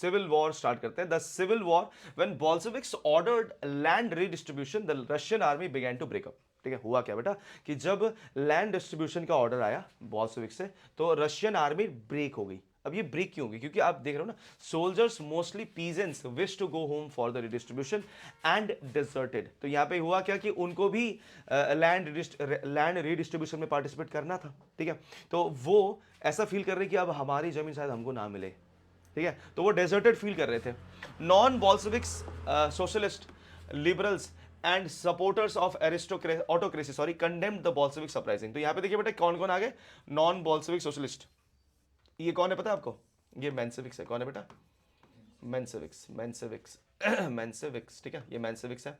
Civil war start करते हैं। The civil war when Bolsheviks ordered land redistribution the Russian army began to break up. ठीक है, हुआ क्या बेटा कि जब लैंड डिस्ट्रीब्यूशन का ऑर्डर आया बोल्शेविक से तो रशियन आर्मी ब्रेक हो गई। अब ये ब्रेक क्यों होगी? क्योंकि आप देख रहे हो ना, soldiers mostly peasants wish to go home for the redistribution and deserted. तो यहाँ पे हुआ क्या कि उनको भी लैंड रीडिस्ट्रीब्यूशन में पार्टिसिपेट करना था। ठीक है, तो वो ऐसा फील कर रहे कि अब हमारी जमीन शायद हमको ना मिले। ठीक है, तो वो डेजर्टेड फील कर रहे थे। Non Bolsheviks socialist liberals and supporters of autocracy condemned the Bolshevik uprising. तो यहां पे देखिए बेटा कौन कौन आ गए, नॉन बॉल्शेविक सोशलिस्ट। ये कौन है पता है आपको? ये मेंशेविक्स है। कौन है बेटा? मेंशेविक्स, मेंशेविक्स मेंशेविक्स। ठीक है, ये मेंशेविक्स है।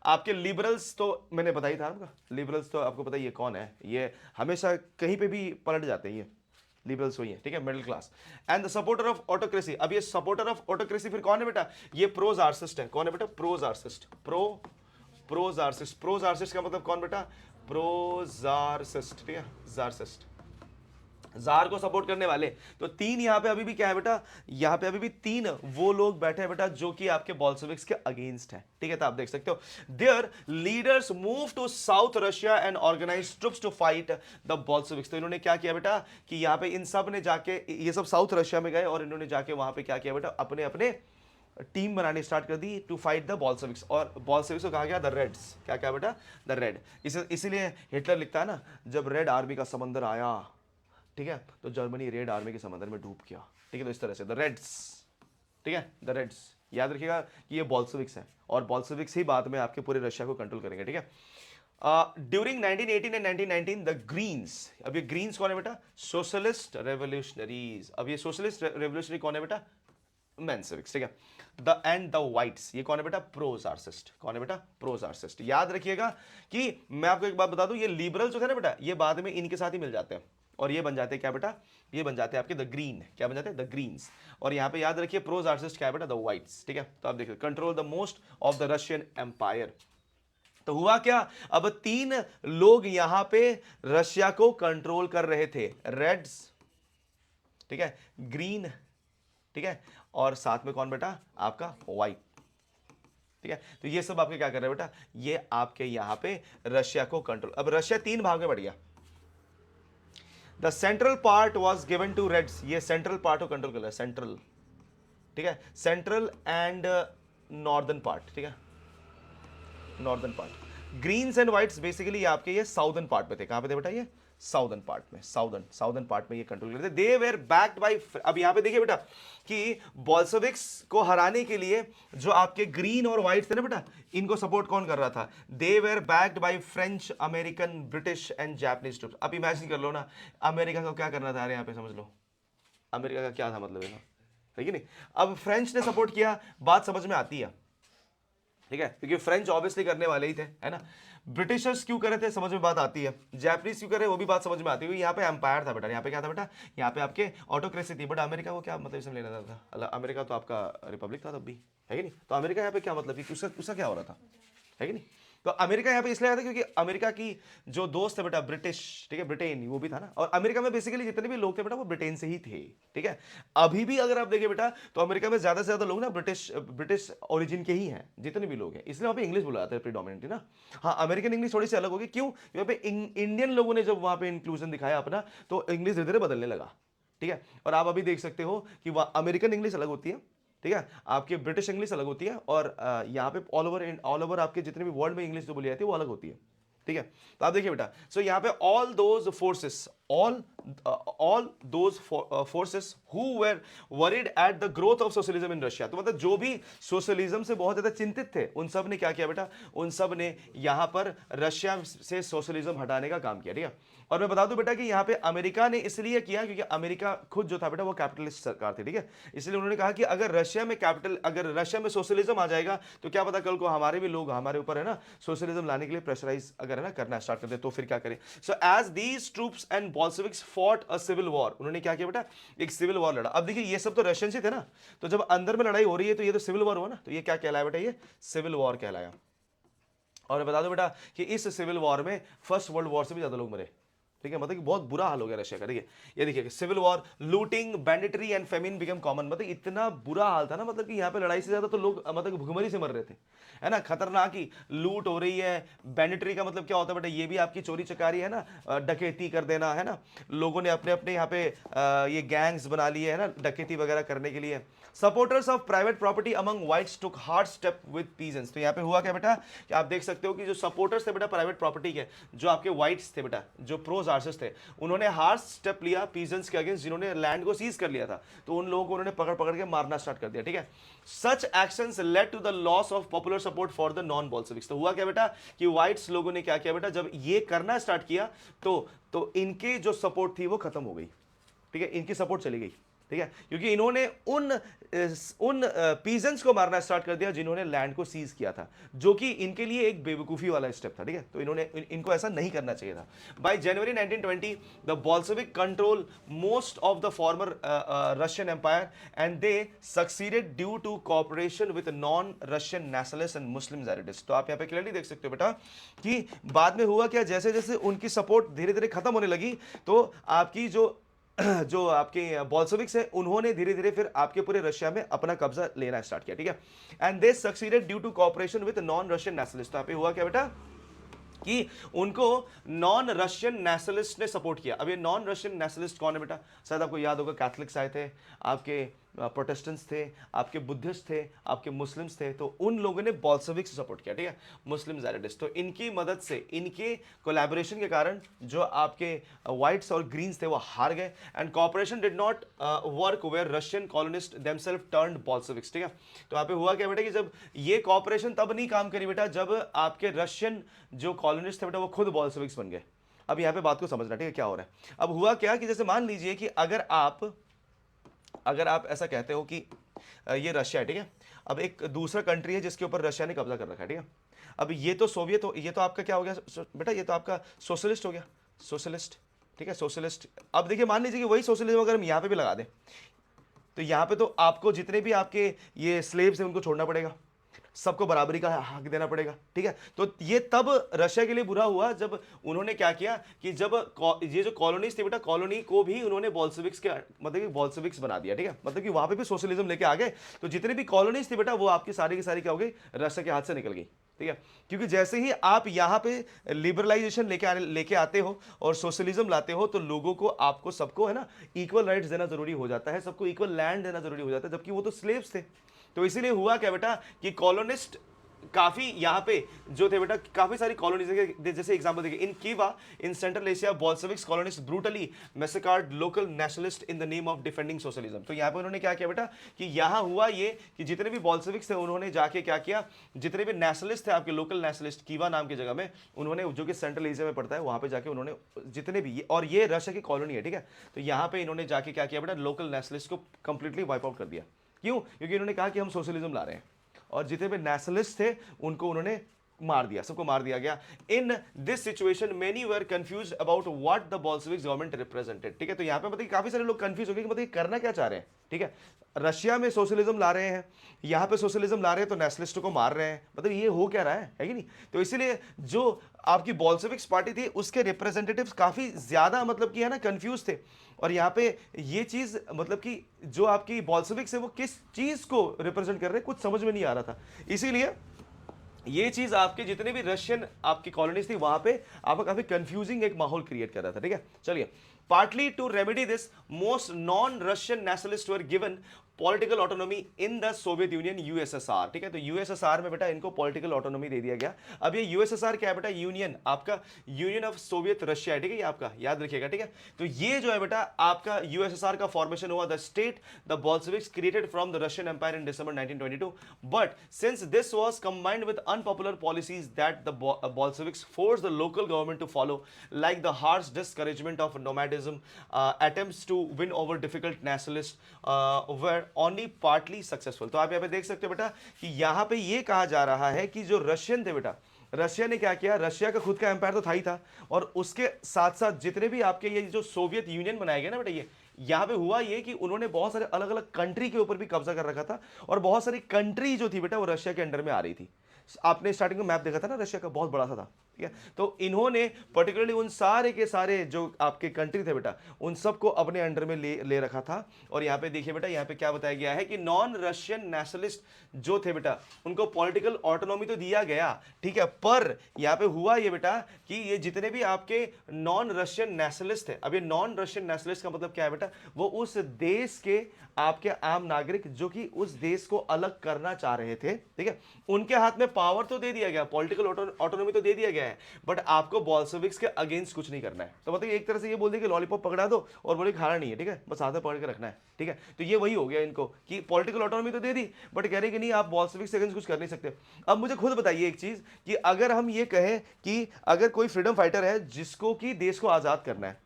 आपके लिबरल्स तो मैंने बताया ही था आपका, लिबरल्स तो आपको पता है ये कौन है, ये हमेशा कहीं पे भी पलट जाते हैं, ये लिबरल्स वही है। ठीक है, middle class and the supporter of autocracy. अब ये सपोर्टर ऑफ ऑटोक्रेसी फिर कौन है बेटा? ये प्रोजार्सिस्ट है। कौन है बेटा? प्रोजार्सिस्ट। प्रोजार्सिस्ट। प्रोजार्सिस्ट का मतलब कौन बेटा? प्रोजार्सिस्ट। ठीक है, जार्सिस्ट, जार को सपोर्ट करने वाले। तो तीन यहां पे अभी भी क्या है बेटा? यहां पे अभी भी तीन वो लोग बैठे हैं बेटा जो कि आपके बोल्शेविक्स के अगेंस्ट है। ठीक है, तो आप देख सकते हो their leaders move to south Russia and organise troops to fight the Bolsheviks. तो इन्होंने क्या किया बेटा कि यहां पे इन सब ने जाके, ये सब साउथ रशिया में गए और इन्होंने जाके वहां पे क्या किया बेटा, अपने अपने टीम बनानी स्टार्ट कर दी टू फाइट द बॉल्शेविक्स। और बॉल्शेविक्स को कहा गया द रेड्स। क्या क्या बेटा? The red. इसीलिए हिटलर लिखता है ना, जब रेड आर्मी का समंदर आया, ठीक है, तो जर्मनी रेड आर्मी के समंदर में डूब गया। ठीक है, तो इस तरह से द रेड्स। ठीक है, द रेड्स याद रखिएगा कि ये बॉल्शेविक्स है और बॉल्शेविक्स ही बाद में आपके पूरे रशिया को कंट्रोल करेंगे। ठीक है, ड्यूरिंग 1918 एंड 1919 द ग्रीन्स। अब ये ग्रीन्स कौन है बेटा? Socialist revolutionaries. अब ये सोशलिस्ट रेवोल्यूशनरी कौन है बेटा? मेंशेविक्स। ठीक है, द एंड द व्हाइट्स, ये कौन है बेटा? प्रोजार्सिस्ट। कौन है बेटा? प्रोजार्सिस्ट। याद रखिएगा कि मैं आपको एक बात बता दूं, ये लिबरल जो थे ना बेटा, ये बाद में इनके साथ ही मिल जाते हैं और ये बन जाते हैं क्या बेटा? ये बन जाते हैं आपके द ग्रीन। क्या बन जाते हैं? The Greens. और यहां पे याद रखिए प्रोजार्सिस्ट क्या है बेटा? The Whites. ठीक है, तो आप देखिए control the most of the Russian empire. तो हुआ क्या? अब तीन लोग यहां पे रशिया को कंट्रोल कर रहे थे, रेड्स, ठीक है, ग्रीन, ठीक है, और साथ में कौन बेटा? आपका व्हाइट। ठीक है, तो ये सब आपके क्या कर रहे हैं बेटा? ये आपके यहां पे रशिया को कंट्रोल। अब रशिया तीन भाग में बढ़ गया। The central part was given to Reds. ये सेंट्रल पार्ट को कंट्रोल कर रहा है, सेंट्रल। ठीक है, सेंट्रल एंड नॉर्दर्न पार्ट। ठीक है, northern part. Greens and Whites basically आपके ये साउदर्न पार्ट में थे। कहां पे थे बेटा? ये साउदर्न पार्ट में, साउदर्न पार्ट में ये कंट्रोल करते थे। दे वेर बैक्ड बाय, अब यहां पे देखिए बेटा कि बॉल्शेविक्स को हराने के लिए जो आपके ग्रीन और व्हाइट थे ना बेटा, इनको सपोर्ट कौन कर रहा था? They were backed by French, American, British and Japanese troops. अब इमेजिन कर लो ना, अमेरिका को क्या करना था? अरे यहां पे समझ लो अमेरिका का क्या था मतलब है कि नहीं? अब फ्रेंच ने सपोर्ट किया, बात समझ में आती है। ठीक है, क्योंकि फ्रेंच ऑब्वियसली करने वाले ही थे, है ना। ब्रिटिशर्स क्यों करे थे, समझ में बात आती है। जापानीज क्यों करे, वो भी बात समझ में आती है। यहाँ पे एम्पायर था बेटा, यहाँ पे क्या था बेटा? यहाँ पे आपके ऑटोक्रेसी थी। बट अमेरिका को क्या मतलब इसमें लेना था? अमेरिका तो आपका रिपब्लिक था तब भी, है कि नहीं? तो अमेरिका यहाँ पे क्या मतलब कि उसका क्या हो रहा था, है कि नहीं? तो अमेरिका यहाँ पे इसलिए आया था क्योंकि अमेरिका की जो दोस्त है बेटा ब्रिटिश, ठीक है, ब्रिटेन, वो भी था ना। और अमेरिका में बेसिकली जितने भी लोग थे बेटा वो ब्रिटेन से ही थे। ठीक है, अभी भी अगर आप देखिए बेटा तो अमेरिका में ज्यादा से ज्यादा लोग ना ब्रिटिश ओरिजिन के ही हैं, जितने भी लोग हैं। इसलिए वहाँ पे इंग्लिश बोला जाता है प्रीडोमिनेटली ना। हाँ, अमेरिकन इंग्लिश थोड़ी सी अलग होगी। क्यों? यहाँ पे इंडियन लोगों ने जब वहाँ पे इंक्लूजन दिखाया अपना, तो इंग्लिश धीरे धीरे बदलने लगा। ठीक है, और आप अभी देख सकते हो कि वह अमेरिकन इंग्लिश अलग होती है, ठीक है, आपके ब्रिटिश इंग्लिश अलग होती है, और यहाँ पे ऑल ओवर आपके जितने भी वर्ल्ड में इंग्लिश जो बोली जाती है वो अलग होती है। ठीक है, तो आप देखिए बेटा, सो यहाँ पे all those forces, all those forces who were worried at the growth of socialism in Russia. तो मतलब जो भी सोशलिज्म से बहुत ज्यादा चिंतित थे, उन सब ने क्या किया बेटा? उन सब ने यहाँ पर रशिया से सोशलिज्म हटाने का काम किया। ठीक है, और मैं बता दूं बेटा कि यहाँ पे अमेरिका ने इसलिए किया क्योंकि अमेरिका खुद जो था बेटा वो कैपिटलिस्ट सरकार थी। ठीक है, इसलिए उन्होंने कहा कि अगर रशिया में सोशलिज्म आ जाएगा तो क्या पता कल को हमारे भी लोग हमारे ऊपर है ना सोशलिज्म लाने के लिए प्रेशराइज अगर है ना करना स्टार्ट कर दे तो फिर क्या करें। So as these troops and Bolsheviks fought a civil war, उन्होंने क्या किया बेटा? एक सिविल वॉर लड़ा। अब देखिए ये सब तो रशियन से थे ना, तो जब अंदर में लड़ाई हो रही है तो ये तो सिविल वॉर हुआ ना, तो ये क्या कहलाया बेटा? ये सिविल वॉर कहलाया। और मैं बता दूं बेटा कि इस सिविल वॉर में फर्स्ट वर्ल्ड वॉर से भी ज्यादा लोग मरे। ठीक है, मतलब कि बहुत बुरा हाल हो गया रशिया का। देखिए ये देखिए, civil war, looting, banditry and famine become common, मतलब इतना बुरा हाल था ना, मतलब कि यहाँ पे लड़ाई से ज्यादा तो लोग मतलब कि भुखमरी से मर रहे थे, है ना। खतरनाक ही लूट हो रही है। बैंडिटरी का मतलब क्या होता है बेटा, ये भी आपकी चोरी चकारी है ना, डकैती कर देना, है ना। लोगों ने अपने अपने यहाँ पे ये गैंग्स बना लिए है ना, डकैती वगैरह करने के लिए। Supporters of private property among whites took hard step with peasants, तो यहाँ पे हुआ क्या बेटा कि आप देख सकते हो कि जो सपोर्टर्स थे बेटा प्राइवेट प्रॉपर्टी के, जो आपके व्हाइट्स थे बेटा, जो प्रोज आर्सिस थे, उन्होंने हार्ड स्टेप लिया पीजेंट्स के अगेंस्ट जिन्होंने लैंड को सीज कर लिया था। तो उन लोगों को उन्होंने पकड़ पकड़ के मारना स्टार्ट कर दिया, ठीक है। Such actions led to the loss of popular support for the non Bolsheviks, तो हुआ क्या बेटा कि व्हाइट्स लोगों ने क्या किया बेटा, जब ये करना स्टार्ट किया तो इनकी जो सपोर्ट थी वो खत्म हो गई, ठीक है, इनकी सपोर्ट चली गई, ठीक है, क्योंकि इन्होंने उन पीजेंट्स को मारना स्टार्ट कर दिया जिन्होंने लैंड को सीज किया था, जो कि इनके लिए एक बेवकूफी वाला स्टेप था, ठीक है। तो इन्होंने इनको ऐसा नहीं करना चाहिए था। By January 1920 the Bolshevik control most of the former Russian empire and they succeeded due to cooperation with non Russian nationalist and Muslim jadidist. तो आप यहाँ पे क्लियरली देख सकते हो बेटा कि बाद में हुआ क्या, जैसे जैसे उनकी सपोर्ट धीरे धीरे खत्म होने लगी, तो आपकी जो आपके बोल्शेविक्स है उन्होंने धीरे धीरे फिर आपके पूरे रशिया में अपना कब्जा लेना स्टार्ट किया, ठीक है। And they succeeded due to cooperation with non Russian nationalist, तो यहाँ पे हुआ क्या बेटा कि उनको नॉन रशियन नेशनलिस्ट ने सपोर्ट किया। अब ये नॉन रशियन नेशनलिस्ट कौन है बेटा, शायद आपको याद होगा कैथलिक्स आए थे, आपके प्रोटेस्टेंट्स थे, आपके बुद्धिस्ट थे, आपके मुस्लिम्स थे, तो उन लोगों ने बोल्शेविक से सपोर्ट किया, ठीक है, मुस्लिम ज़ायडिस्ट। तो इनकी मदद से, इनके कोलैबोरेशन के कारण जो आपके व्हाइट्स और ग्रीन्स थे वो हार गए and cooperation did not work where Russian colonist themself turned Bolsheviks, ठीक है। तो यहाँ पे हुआ क्या बेटा कि जब ये कॉपरेशन तब नहीं काम करी बेटा जब आपके रशियन जो कॉलोनिस्ट थे बेटा वो खुद बोल्शेविक्स बन गए। अब यहाँ पे बात को समझना, ठीक है, क्या हो रहा है। अब हुआ क्या कि जैसे मान लीजिए कि अगर आप ऐसा कहते हो कि ये रशिया है, ठीक है, अब एक दूसरा कंट्री है जिसके ऊपर रशिया ने कब्जा कर रखा है, ठीक है। अब ये तो सोवियत हो, ये तो आपका क्या हो गया बेटा, ये तो आपका सोशलिस्ट हो गया, सोशलिस्ट, ठीक है, सोशलिस्ट। अब देखिए मान लीजिए कि वही सोशलिज्म अगर हम यहाँ पे भी लगा दें, तो यहाँ पे तो आपको जितने भी आपके ये स्लेव्स हैं उनको छोड़ना पड़ेगा, सबको बराबरी का हक देना पड़ेगा, ठीक है। तो ये तब रशिया के लिए बुरा हुआ जब उन्होंने क्या किया कि जब ये जो कॉलोनीज थी बेटा, कॉलोनी को भी उन्होंने बोल्शेविक्स के मतलब कि बोल्शेविक्स बना दिया, ठीक है, मतलब कि वहां पे भी सोशलिज्म लेके आ गए। तो जितने भी कॉलोनीज थी बेटा वो आपकी सारी की सारी क्या हो गई, रशिया के हाथ से निकल गई, ठीक है। क्योंकि जैसे ही आप यहाँ पे लिबरलाइजेशन लेके आते हो और सोशलिज्म लाते हो तो लोगों को, आपको सबको, है ना, इक्वल राइट्स देना जरूरी हो जाता है, सबको इक्वल लैंड देना जरूरी हो जाता है, जबकि वो तो स्लेव्स थे। तो इसीलिए हुआ क्या बेटा कि कॉलोनिस्ट काफी यहाँ पे जो थे बेटा, काफी सारी कॉलोनीज, जैसे एग्जांपल देखिए, in Khiva in Central Asia Bolsheviks colonist brutally massacred local nationalist in the name of defending socialism. तो यहाँ पे उन्होंने क्या किया बेटा कि यहाँ हुआ ये कि जितने भी बोल्शेविक्स थे उन्होंने जाके क्या किया, जितने भी नेशनलिस्ट थे आपके लोकल नेशनलिस्ट कीवा नाम की जगह में, उन्होंने, जो कि सेंट्रल एशिया में पड़ता है, वहां पे जाके उन्होंने जितने भी और ये रशिया की कॉलोनी है, ठीक है, तो यहाँ पे इन्होंने जाके क्या किया बेटा, लोकल नेशनलिस्ट को कंप्लीटली वाइप आउट कर दिया। क्यों? क्योंकि इन्होंने कहा कि हम सोशलिज्म ला रहे हैं, और जितने भी नेशनलिस्ट थे उनको उन्होंने मार दिया, सबको मार दिया गया। In this situation many were confuse about what the Bolshevik government represented, ठीक है। तो यहाँ पे मतलब काफी सारे लोग कंफ्यूज हो गए कि मतलब करना क्या चाह रहे हैं, ठीक है। रशिया में सोशलिज्म ला रहे हैं, यहाँ पे सोशलिज्म ला रहे हैं, तो नेशनलिस्टों को मार रहे हैं, मतलब ये हो क्या रहा है कि नहीं। तो इसीलिए जो आपकी बोल्शेविक्स पार्टी थी उसके रिप्रेजेंटेटिव्स काफी ज्यादा मतलब कि, है ना, कंफ्यूज थे। और यहाँ पे ये चीज मतलब कि जो आपकी बोल्शेविक्स है वो किस चीज को रिप्रेजेंट कर रहे हैं कुछ समझ में नहीं आ रहा था। इसीलिए ये चीज आपके जितने भी रशियन आपकी कॉलोनीज थी वहां पे आपको काफी कंफ्यूजिंग एक माहौल क्रिएट कर रहा था, ठीक है। चलिए, partly to remedy this most non Russian nationalist were given political autonomy in the Soviet Union USSR, ठीक है। तो यूएसएसआर में बेटा इनको पॉलिटिकल ऑटोनॉमी दे दिया गया। अब ये यूएसएसआर क्या है बेटा, यूनियन, आपका यूनियन ऑफ सोवियत रशिया है, ठीक है, ये आपका याद रखिएगा, ठीक है। तो ये जो है बेटा आपका यूएसएसआर का फॉर्मेशन हुआ, the state the Bolsheviks created from the Russian empire in December 1922, but since this was combined with unpopular policies that the Bolsheviks force the local government to follow, like the harsh discouragement of nomadism, attempts to win over difficult nationalist were only partly successful. तो आप यहाँ पे देख सकते हो बेटा कि यहाँ पे ये कहा जा रहा है कि जो रशियन थे बेटा, रशिया ने क्या किया, रशिया का खुद का एम्पायर तो था ही था, और उसके साथ साथ जितने भी आपके ये जो सोवियत यूनियन बनाया गया ना बेटा, ये यहाँ पे हुआ ये कि उन्होंने बहुत सारे अलग अलग कंट्री के ऊपर भी कब्जा कर रखा था, और बहुत सारी कंट्री जो थी बेटा वो रशिया के अंडर में आ रही थी। आपने स्टार्टिंग में मैप देखा था ना रशिया का, बहुत बड़ा सा था, ठीक है। तो इन्होंने पर्टिकुलरली उन सारे के सारे जो आपके कंट्री थे बेटा, उन सबको अपने अंडर में ले रखा था। और यहाँ पे देखिए बेटा, यहाँ पे क्या बताया गया है कि नॉन रशियन नेशनलिस्ट जो थे बेटा, उनको पॉलिटिकल ऑटोनॉमी तो दिया गया, ठीक है, पर यहाँ पे हुआ ये बेटा कि ये जितने भी आपके नॉन रशियन नेशनलिस्ट थे, अब ये नॉन रशियन नेशनलिस्ट का मतलब क्या है बेटा, वो उस देश के आपके आम नागरिक जो कि उस देश को अलग करना चाह रहे थे, ठीक है, उनके हाथ में पावर तो दे दिया गया, पॉलिटिकल ऑटोनॉमी तो दे दिया गया है, बट आपको बोल्शेविक्स के अगेंस्ट कुछ नहीं करना है। तो मतलब एक तरह से ये बोल दिया कि लॉलीपॉप पकड़ा दो और बोले खाना नहीं है, ठीक है, बस हाथ में पकड़ के रखना है, ठीक है। तो ये वही हो गया इनको कि पॉलिटिकल ऑटोनॉमी तो दे दी, बट कह रहे कि नहीं आप बोल्शेविक्स के अगेंस्ट कुछ कर नहीं सकते। अब मुझे खुद बताइए एक चीज कि अगर हम ये कहें कि अगर कोई फ्रीडम फाइटर है जिसको कि देश को आजाद करना है,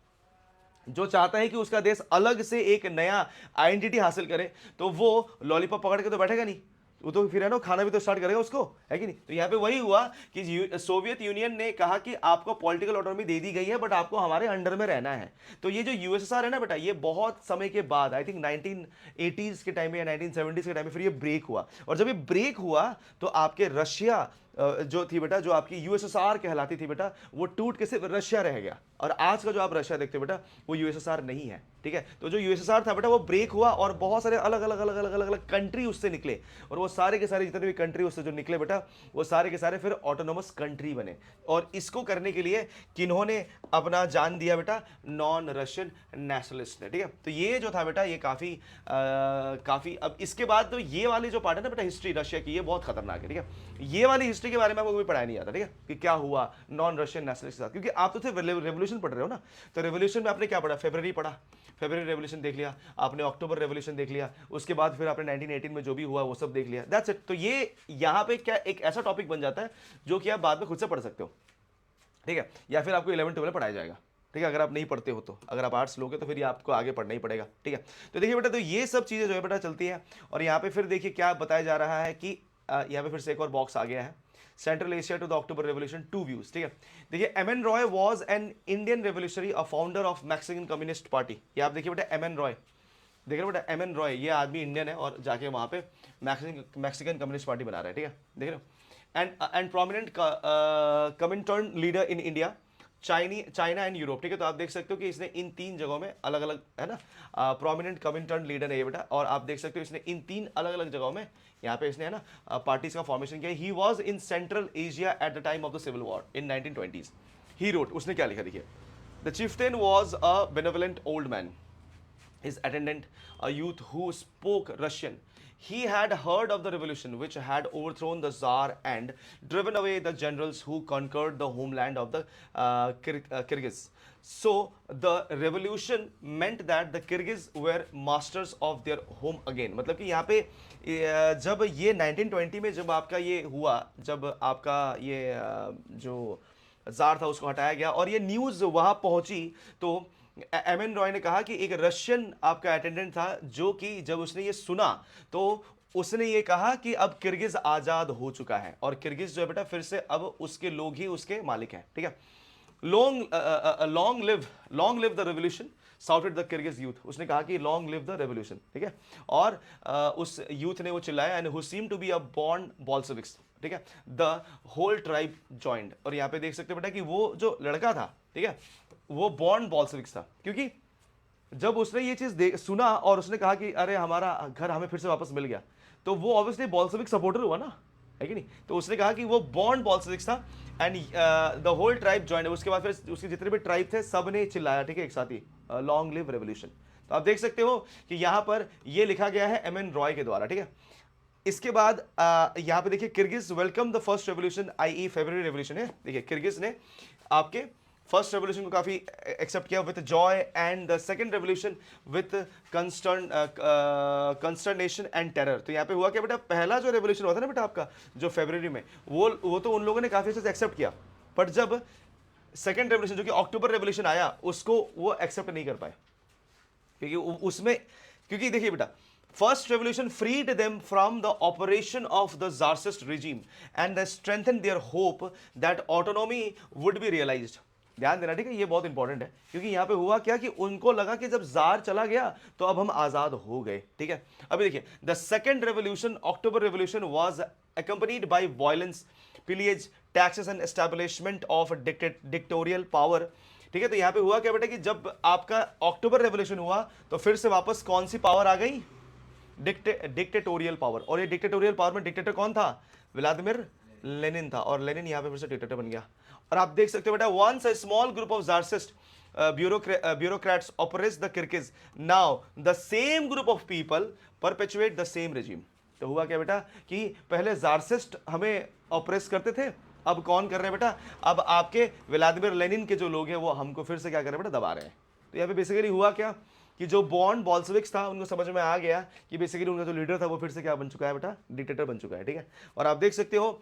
जो चाहता है कि उसका देश अलग से एक नया आइडेंटिटी हासिल करे, तो वो लॉलीपॉप पकड़ के तो बैठेगा नहीं, वो तो फिर है ना खाना भी तो स्टार्ट करेगा उसको, है कि नहीं। तो यहाँ पे वही हुआ कि सोवियत यूनियन ने कहा कि आपको पॉलिटिकल ऑटोनॉमी दे दी गई है, बट आपको हमारे अंडर में रहना है। तो ये जो यूएसएसआर है ना बेटा, ये बहुत समय के बाद, आई थिंक 1980s के टाइम में या 1970s के टाइम में फिर ये ब्रेक हुआ, और जब ये ब्रेक हुआ तो आपके रशिया जो थी बेटा, जो आपकी यूएसएसआर कहलाती थी बेटा, वो टूट के सिर्फ रशिया रह गया। और आज का जो आप रशिया देखते हो बेटा, वो यूएसएसआर नहीं है, ठीक है। तो जो यूएसएसआर था बेटा, वो ब्रेक हुआ और बहुत सारे अलग अलग अलग अलग अलग अलग कंट्री उससे निकले, और वो सारे के सारे जितने भी कंट्री उससे जो निकले बेटा, वो सारे के सारे फिर ऑटोनोमस कंट्री बने। और इसको करने के लिए किन्होंने अपना जान दिया बेटा, नॉन रशियन नेशनलिस्ट ने, ठीक है। तो ये जो था बेटा, ये काफी अब इसके बाद तो ये वाली जो पार्ट है ना बेटा, हिस्ट्री रशिया की, ये बहुत खतरनाक है, ठीक है। ये वाली हिस्ट्री के बारे में आपको कोई पढ़ाया नहीं आता, ठीक है, कि क्या हुआ नॉन रशियन नेशनलिस्ट के साथ, क्योंकि आप तो सिर्फ रेवोल्यूशन पढ़ रहे हो ना। तो रेवोल्यूशन में आपने क्या पढ़ा, फेब्रुअरी पढ़ा, फेब्रुअरी रेवोल्यूशन देख लिया आपने, अक्टूबर रेवोल्यूशन देख लिया, उसके बाद फिर आपने 1918 में जो भी हुआ वो सब देख लिया, दैट्स इट। तो ये यहाँ पे क्या एक ऐसा टॉपिक बन जाता है जो कि आप बाद में खुद से पढ़ सकते हो, ठीक है, या फिर आपको 11 12 पढ़ाया जाएगा, ठीक है, अगर आप नहीं पढ़ते हो तो। अगर आप आर्ट्स लोगे तो फिर ये आपको आगे पढ़ना ही पड़ेगा, ठीक है। तो देखिए बेटा, तो ये सब चीज़ें जो है बेटा चलती हैं। और यहाँ पे फिर देखिए क्या बताया जा रहा है कि यहाँ पे फिर से एक और बॉक्स आ गया है, Central Asia to the October Revolution, 2 views, ठीक है। देखिए MN Roy was an Indian revolutionary, a founder of Mexican Communist Party. ये आप देखिए बेटा, एमएन रॉय, देख रहे हो बेटा, एमएन रॉय, ये आदमी इंडियन है और जाके वहाँ पे मैक्सिकन कम्युनिस्ट पार्टी बना रहा है, ठीक है, देख रहे हो। And prominent Comintern leader in India, China and Europe, ठीक है। तो आप देख सकते हो कि इसने इन 3 जगहों में अलग अलग, है ना, प्रोमिनेंट कमिंटर्न लीडर है ये बेटा। और आप देख सकते हो इसने इन 3 अलग अलग जगहों में यहाँ पे इसने, है ना, पार्टीज का फॉर्मेशन किया। He was in Central Asia at the time of the civil war in 1920s। He wrote, उसने क्या लिखा देखिए, the chieftain was a benevolent old man, his attendant, a youth who spoke Russian. He had heard of the revolution which had overthrown the Tsar and driven away the generals who conquered the homeland of the Kyrgyz. So the revolution meant that the Kyrgyz were masters of their home again. मतलब कि यहाँ पे जब ये 1920 में जब आपका ये हुआ, जब आपका ये जो जार था उसको हटाया गया और ये न्यूज़ वहाँ पहुँची, तो एमएन रॉय ने कहा कि एक रशियन आपका अटेंडेंट था जो कि जब उसने ये सुना तो उसने ये कहा कि अब किर्गिज आजाद हो चुका है और किर्गिज जो है बेटा फिर से अब उसके लोग ही उसके मालिक हैं, ठीक है। Long live the revolution, shouted the Kyrgyz youth, उसने कहा कि लॉन्ग लिव द रेवोल्यूशन, ठीक है। और उस यूथ ने वो चिल्लाया, and who seem to be a born Bolsheviks, ठीक है। द होल ट्राइब जॉइंड, और यहाँ पे देख सकते हो बेटा कि वो जो लड़का था, ठीक है, वो बॉर्न बोल्शेविक्स था, क्योंकि जब उसने ये चीज सुना और उसने कहा कि अरे हमारा घर हमें फिर से वापस मिल गया, तो वो ऑब्वियसली बोल्शेविक सपोर्टर हुआ ना, है कि नहीं। तो उसने कहा कि वो बॉर्न बोल्शेविक्स था and the whole tribe joined. उसके बाद फिर उसके जितने भी ट्राइब थे सब ने चिल्लाया, ठीक है, एक साथ ही, लॉन्ग लिव रेवोल्यूशन। तो आप देख सकते हो कि यहाँ पर ये लिखा गया है एमएन रॉय के द्वारा, ठीक है। इसके बाद यहाँ पे देखिए, Kyrgyz welcome the first revolution, I February revolution है। देखिए किर्गिज ने आपके फर्स्ट रेवोल्यूशन को काफी एक्सेप्ट किया with joy, and the second revolution with consternation and terror. तो यहाँ पे हुआ क्या बेटा, पहला जो रेवोल्यूशन हुआ था ना बेटा आपका जो फरवरी में, वो तो उन लोगों ने काफी अच्छे से एक्सेप्ट किया, बट जब सेकंड रेवोल्यूशन जो कि अक्टूबर रेवोल्यूशन आया उसको वो एक्सेप्ट नहीं कर पाए, क्योंकि उसमें, क्योंकि देखिए बेटा, first revolution freed them from the operation of the Tsarist regime and strengthened their hope that autonomy would be realized. ध्यान देना, ठीक है, ये बहुत इंपॉर्टेंट है, क्योंकि यहाँ पे हुआ क्या कि उनको लगा कि जब जार चला गया तो अब हम आजाद हो गए, ठीक है। अभी देखिए, the second revolution, October revolution, was accompanied by violence, pillage, taxes and establishment of dictatorial power, ठीक है। तो यहाँ पे हुआ क्या बेटा कि जब आपका अक्टूबर रेवोल्यूशन हुआ तो फिर से वापस कौन सी पावर आ गई? Dictatorial power. और ये डिक्टेटोरियल पावर में डिक्टेटर कौन था? व्लादिमीर लेनिन था, और लेनिन यहाँ पे फिर से डिक्टेटर बन गया। और आप देख सकते हो बेटा, once a small group of tsarist bureaucrats oppress the Kirghiz, now the same group of people perpetuate the same regime। तो हुआ क्या बेटा कि पहले जार्सिस्ट हमें ऑपरेस करते थे, अब कौन कर रहे हैं बेटा? अब आपके व्लादिमीर लेनिन के जो लोग हैं वो हमको फिर से क्या कर रहे हैं बेटा? दबा रहे हैं। तो यहाँ पे बेसिकली हुआ क्या कि जो बॉन्ड बॉल्शेविक्स था उनको समझ में आ गया कि बेसिकली उनका जो लीडर था वो फिर से क्या बन चुका है बेटा? डिक्टेटर बन चुका है, ठीक है। और आप देख सकते हो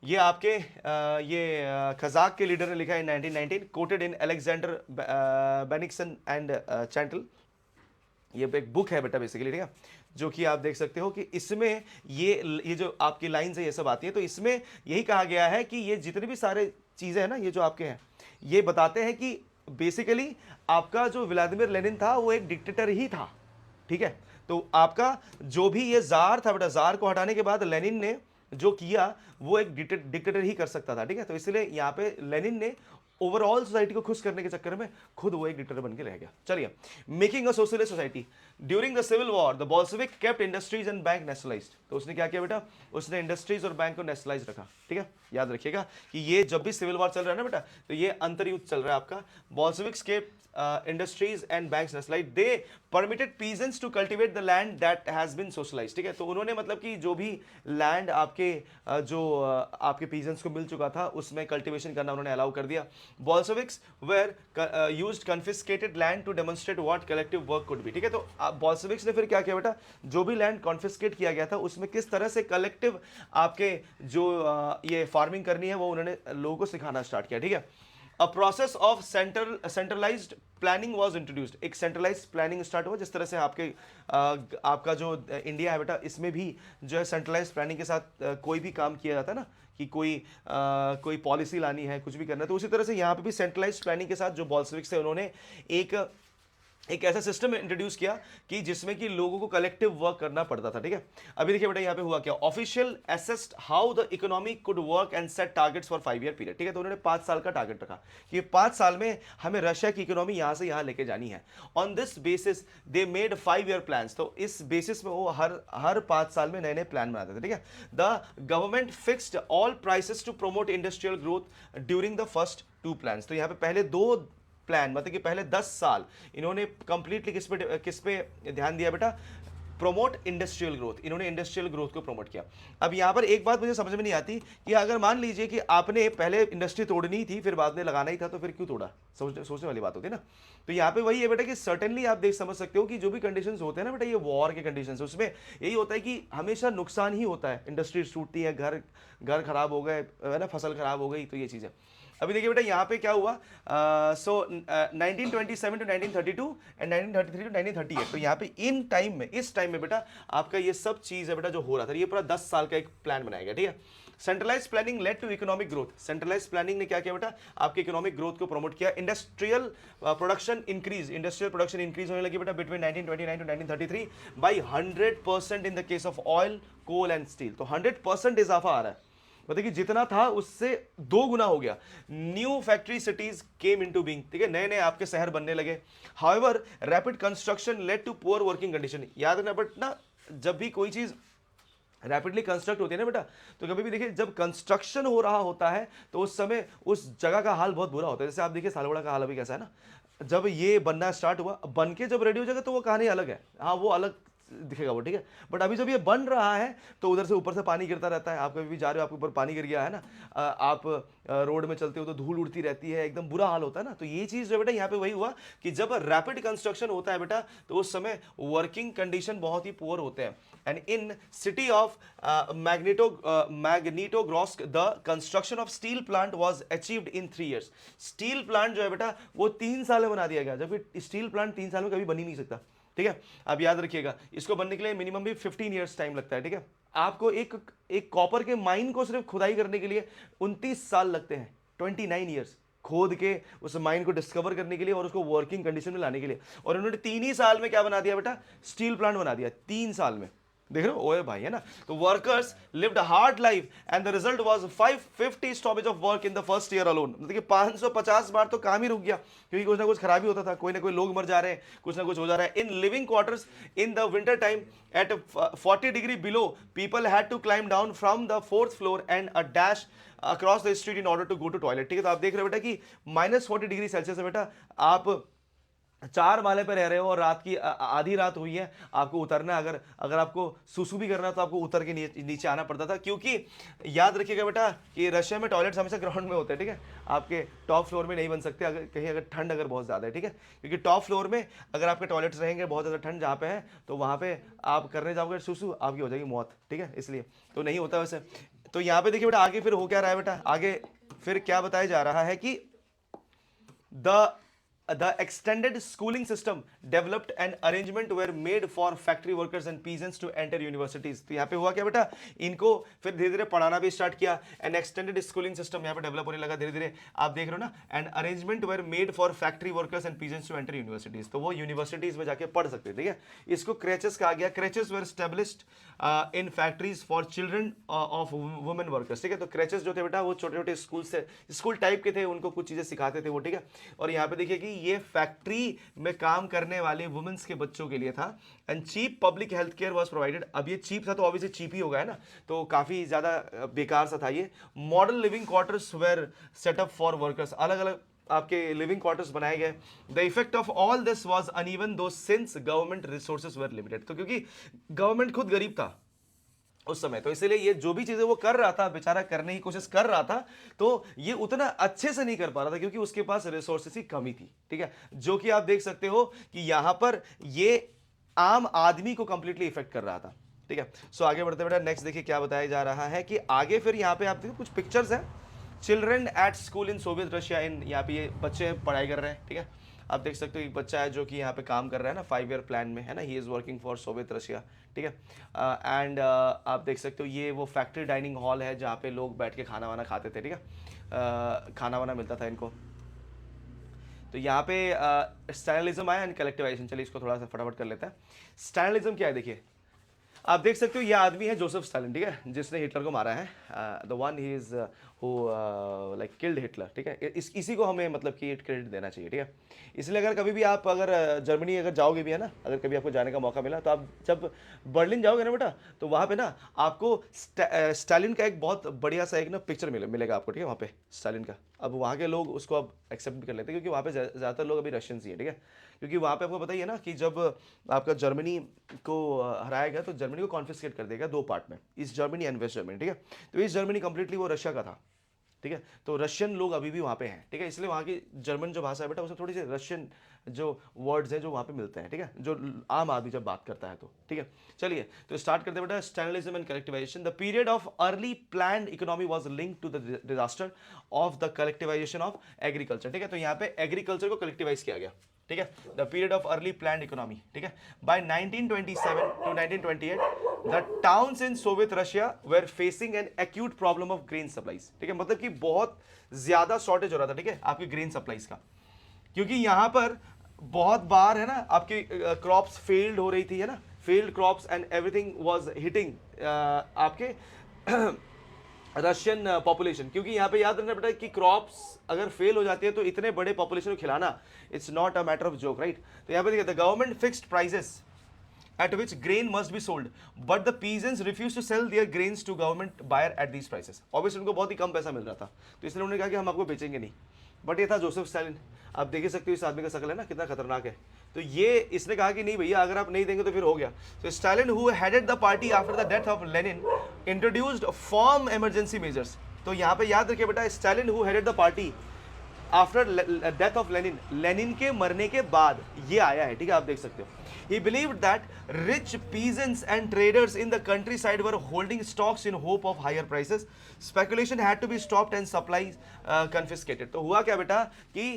ये आपके कजाक के लीडर ने लिखा है 1919, कोटेड इन अलेक्जेंडर बेनिक्सन एंड चैंटल। ये एक बुक है बेटा बेसिकली, ठीक है, जो कि आप देख सकते हो कि इसमें ये जो आपकी लाइन्स है ये सब आती है। तो इसमें यही कहा गया है कि ये जितने भी सारे चीज़ें हैं ना, ये जो आपके हैं, ये बताते हैं कि बेसिकली आपका जो व्लादिमीर लेनिन था वो एक डिक्टेटर ही था, ठीक है। तो आपका जो भी ये जार था बेटा, जार को हटाने के बाद लेनिन ने जो किया वो एक डिक्टेटर ही कर सकता था, ठीक है। तो इसलिए यहाँ पे लेनिन ने ओवरऑल सोसाइटी को खुश करने के चक्कर में खुद वो एक डिक्टेटर बन के रह गया। चलिए, making a socialist society during the civil war, the Bolshevik kept industries and bank nationalised. तो उसने क्या किया बेटा? उसने इंडस्ट्रीज और बैंक को नेशनलाइज रखा, ठीक है। याद रखिएगा कि ये जब भी सिविल वॉर चल रहा है ना बेटा, तो ये अंतर्युद्ध चल रहा है आपका। Bolsheviks kept industries and banks nationalised, they permitted peasants to cultivate the land that has been socialised, ठीक है। तो उन्होंने मतलब कि जो भी लैंड आपके आपके पीजेंट्स को मिल चुका था उसमें कल्टिवेशन करना उन्होंने अलाउ कर दिया। Bolsheviks were used confiscated land to demonstrate what collective work could be, ठीक है। तो बोल्शेविक्स ने फिर क्या किया बेटा? जो भी लैंड कॉन्फिस्केट किया गया था उसमें किस तरह से कलेक्टिव आपके जो ये फार्मिंग करनी है वो उन्होंने लोगों को सिखाना स्टार्ट किया, ठीक है। A process of centralized planning was introduced, एक सेंट्रलाइज प्लानिंग स्टार्ट हुआ। जिस तरह से आपका जो इंडिया है बेटा, इसमें भी जो है सेंट्रलाइज प्लानिंग के साथ कोई भी काम किया जाता है ना, कि कोई पॉलिसी लानी है, कुछ भी करना है, तो उसी तरह से यहाँ पे भी सेंट्रलाइज प्लानिंग के साथ जो बोल्शेविक्स थे उन्होंने एक ऐसा सिस्टम इंट्रोड्यूस किया कि जिसमें कि लोगों को कलेक्टिव वर्क करना पड़ता था, ठीक है। अभी देखिए बेटा यहाँ पे हुआ क्या? Official assessed how the economy could work and set targets for 5 year period, ठीक है। तो उन्होंने 5 साल का टारगेट रखा कि 5 साल में हमें रशिया की इकोनॉमी यहाँ से यहाँ लेके जानी है। On this basis they made 5 year plan. तो इस बेसिस में वो हर 5 साल में नए नए प्लान बनाते थे, ठीक है। The government fixed all prices to promote industrial growth during the first 2 plan. तो यहाँ पे पहले 2 प्लान, मतलब कि पहले 10 साल इन्होंने कंप्लीटली किस पे ध्यान दिया बेटा? Promote industrial growth. इन्होंने इंडस्ट्रियल ग्रोथ को प्रमोट किया। अब यहाँ पर एक बात मुझे समझ में नहीं आती कि अगर मान लीजिए कि आपने पहले इंडस्ट्री तोड़नी थी फिर बाद में लगाना ही था, तो फिर क्यों तोड़ा? सोचने वाली बात होती है ना। तो यहाँ पे वही है बेटा कि सर्टेनली आप समझ सकते हो कि जो भी कंडीशंस होते हैं ना बेटा, ये वॉर के कंडीशंस, उसमें यही होता है कि हमेशा नुकसान ही होता है। इंडस्ट्री टूटती है, घर खराब हो गए है ना, फसल खराब हो गई, तो ये चीज़ें। अभी देखिए बेटा यहाँ पे क्या हुआ? 1927 टू 1932 एंड 1933 टू 1938। तो यहाँ पे इस टाइम में बेटा आपका ये सब चीज़ है बेटा जो हो रहा था। ये पूरा 10 साल का एक प्लान बनाया गया, ठीक है। Centralise planning led to economic growth. Centralise planning ने क्या किया बेटा? आपके इकोनॉमिक ग्रोथ को प्रमोट किया। इंडस्ट्रियल प्रोडक्शन इंक्रीज होने लगी बेटा between 1929 to 1933 by 100% in the case of oil, coal and steel. तो 100% इजाफा आ रहा है, मतलब कि जितना था उससे 2 गुना हो गया। New factory cities came into being, ठीक है, नए नए आपके शहर बनने लगे। However rapid construction led to poor working condition. याद रखना बट ना, जब भी कोई चीज रैपिडली कंस्ट्रक्ट होती है ना बेटा, तो कभी भी देखिए जब कंस्ट्रक्शन हो रहा होता है तो उस समय उस जगह का हाल बहुत बुरा होता है। जैसे आप देखिए सालवाड़ा का हाल अभी कैसा है ना, जब ये बनना स्टार्ट हुआ, बन के जब रेडी हो जाएगा तो वो कहानी अलग है, हाँ वो अलग दिखेगा वो, ठीक है। बट अभी जब ये बन रहा है तो उधर से ऊपर से पानी गिरता रहता है। आप कभी भी जा रहे हो, आपके ऊपर पानी गिर गया है ना, आप रोड में चलते हो तो धूल उड़ती रहती है, एकदम बुरा हाल होता है ना। तो ये चीज़ जो बेटा यहाँ पे वही हुआ कि जब रैपिड कंस्ट्रक्शन होता है बेटा तो उस समय वर्किंग कंडीशन बहुत ही पुअर होते हैं। And in city of Magnitogorsk the construction of steel plant was achieved in 3 years। Steel plant जो है बेटा वो 3 साल में बना दिया गया, जबकि स्टील प्लांट 3 साल में कभी बन ही नहीं सकता, ठीक है। अब याद रखिएगा इसको बनने के लिए मिनिमम भी 15 years टाइम लगता है, ठीक है। आपको एक कॉपर के माइन को सिर्फ खुदाई करने के लिए 29 साल लगते हैं, 29 years, खोद के उस माइन को डिस्कवर करने के लिए और उसको वर्किंग कंडीशन में लाने के लिए। और उन्होंने 3 ही साल में क्या बना दिया बेटा, स्टील प्लांट बना दिया 3 साल में। देख रहे हो ओए भाई, है ना। तो workers lived hard life and the result was 550 stoppage of work in the first year alone. मतलब कि 550 बार तो काम ही रुक गया, क्योंकि कुछ ना कुछ खराबी होता था, कोई ना कोई लोग मर जा रहे हैं, कुछ ना कुछ हो जा रहा है। In living quarters in the winter time at 40 degree below, people had to climb down from the 4th floor and a dash across the street in order to go to toilet. ठीक है, तो आप देख रहे हो बेटा कि -40 degree Celsius है बेटा, आप 4 माले पे रह रहे हो और रात की आधी रात हुई है, आपको उतरना, अगर आपको सुसु भी करना तो आपको उतर के नीचे आना पड़ता था। क्योंकि याद रखिएगा बेटा कि रशिया में टॉयलेट्स हमेशा ग्राउंड में होते हैं, ठीक है, आपके टॉप फ्लोर में नहीं बन सकते अगर कहीं अगर ठंड अगर बहुत ज़्यादा है, ठीक है, क्योंकि टॉप फ्लोर में अगर आपके टॉयलेट्स रहेंगे बहुत ज़्यादा ठंड जहाँ पे है, तो वहाँ पे आप करने जाओगे सुसु, आपकी हो जाएगी मौत, ठीक है, इसलिए तो नहीं होता वैसे। तो यहाँ पे देखिए बेटा आगे फिर हो क्या रहा है बेटा, आगे फिर क्या बताया जा रहा है कि the extended schooling system developed an arrangement were made for factory workers and peasants to enter universities। तो यहाँ पे हुआ क्या बेटा, इनको फिर धीरे धीरे पढ़ाना भी स्टार्ट किया। एन एक्सटेंडेड स्कूलिंग सिस्टम यहाँ पे डेवलप होने लगा धीरे धीरे, आप देख रहे हो ना। And arrangement were made for factory workers and peasants to enter universities, तो वो यूनिवर्सिटीज में जाके पढ़ सकते, ठीक है। इसको क्रेचेस कहा गया। Creches were established in factories for children of women workers, ठीक है। तो क्रेचेस जो थे बेटा वो छोटे छोटे स्कूल से स्कूल टाइप के थे, उनको कुछ चीजें सिखाते थे वो, ठीक है। और यहाँ पे देखिए कि ये फैक्ट्री में काम करने वाले वुमेन्स के बच्चों के लिए था। And cheap public health care was provided. अब ये चीप था तो ऑब्वियसली चीप ही होगा, है ना, तो काफी ज्यादा बेकार सा था ये। Model living quarters were set up for workers, अलग अलग आपके लिविंग क्वार्टर्स बनाए गए। The effect of all this was uneven though since government resources were limited. तो क्योंकि गवर्नमेंट खुद गरीब था उस समय, तो इसलिए ये जो भी चीजें वो कर रहा था बेचारा, करने की कोशिश कर रहा था, तो ये उतना अच्छे से नहीं कर पा रहा था क्योंकि उसके पास रिसोर्सेस की कमी थी, ठीक है। जो कि आप देख सकते हो कि यहां पर ये आम आदमी को कंप्लीटली इफेक्ट कर रहा था, ठीक है। सो आगे बढ़ते बेटा नेक्स्ट देखिए क्या बताया जा रहा है कि आगे फिर यहाँ पे आप देखो कुछ पिक्चर्स हैं। Children at school in Soviet Russia, इन यहाँ पे ये बच्चे पढ़ाई कर रहे हैं, ठीक है। आप देख सकते हो एक बच्चा है जो कि यहाँ पे काम कर रहा है ना 5 ईयर प्लान में, है ना, he is working for Soviet Russia, ठीक है। एंड आप देख सकते हो ये वो फैक्ट्री डाइनिंग हॉल है जहाँ पे लोग बैठ के खाना वाना खाते थे, ठीक है, खाना वाना मिलता था इनको। तो यहाँ पे स्टालिनिज्म आया एंड कलेक्टिवाइजेशन। चलिए इसको थोड़ा सा फटाफट कर लेते हैं। स्टालिनिज्म क्या है देखिए, आप देख सकते हो ये आदमी है जोसेफ स्टालिन, ठीक है, जिसने हिटलर को मारा है, the one he is who like killed Hitler, ठीक है। इसी को हमें मतलब कि क्रेडिट देना चाहिए, ठीक है। इसलिए अगर कभी भी आप अगर जर्मनी अगर जाओगे भी, है ना, अगर कभी आपको जाने का मौका मिला तो आप जब बर्लिन जाओगे ना बेटा, तो वहाँ पे ना आपको स्टालिन का एक बहुत बढ़िया सा एक ना पिक्चर मिलेगा आपको, ठीक है, वहाँ पे स्टालिन का। अब वहाँ के लोग उसको अब एक्सेप्ट भी कर लेते हैं क्योंकि वहाँ पे ज़्यादातर लोग अभी रशियंस ही है, ठीक है। क्योंकि वहाँ पे आपको पता ही है ना कि जब आपका जर्मनी को हराया गया तो जर्मनी को कॉन्फिस्केट कर देगा 2 पार्ट में, East Germany and West Germany, ठीक है। तो ईस्ट जर्मनी कंप्लीटली वो रशिया का था, ठीक है। तो रशियन लोग अभी भी वहाँ पे हैं, ठीक है। इसलिए वहाँ की जर्मन जो भाषा है बेटा उसमें थोड़ी सी रशियन जो वर्ड्स हैं जो वहाँ पे मिलते हैं, ठीक है, जो आम आदमी जब बात करता है तो, ठीक है। चलिए तो स्टार्ट करते हैं बेटा। Stalinism and collectivization. The period of early planned economy was linked to the disaster of the collectivization of agriculture, ठीक है। तो यहाँ पे एग्रीकल्चर को कलेक्टिवाइज किया गया, ठीक है। The period of early planned economy, ठीक है। By 1927 to 1928 the towns in Soviet Russia were facing an acute problem of grain supplies, ठीक है। मतलब कि बहुत ज्यादा शॉर्टेज हो रहा था, ठीक है, आपकी ग्रेन सप्लाईज का, क्योंकि यहां पर बहुत बार है ना आपकी क्रॉप्स फेल्ड हो रही थी, है ना, failed crops and everything was hitting आपके रशियन पॉपुलेशन। क्योंकि यहाँ पे याद रखना बेटा कि क्रॉप्स अगर फेल हो जाती है तो इतने बड़े पॉपुलेशन को खिलाना it's not a matter of joke, right. तो यहाँ पे देखिए the government fixed prices at which grain must be sold, but the peasants refused to sell their grains to government buyer at these prices. Obviously उनको बहुत ही कम पैसा मिल रहा था, तो इसलिए उन्होंने कहा कि हम आपको बेचेंगे नहीं। बट ये था जोसेफ स्टालिन, आप देख ही सकते हो इस आदमी का शकल है ना कितना खतरनाक है। तो ये इसने कहा कि नहीं भैया अगर आप नहीं देंगे तो फिर हो गया। तो Stalin who headed the party after the death of Lenin introduced form emergency measures. तो यहाँ पे याद रखिए बेटा Stalin who headed the party after death of Lenin, Lenin के मरने के बाद ये आया है, ठीक है, आप देख सकते हो। He believed that rich peasants and traders in the countryside were holding stocks in hope of higher prices. Speculation had to be stopped and supplies confiscated. तो हुआ क्या बेटा कि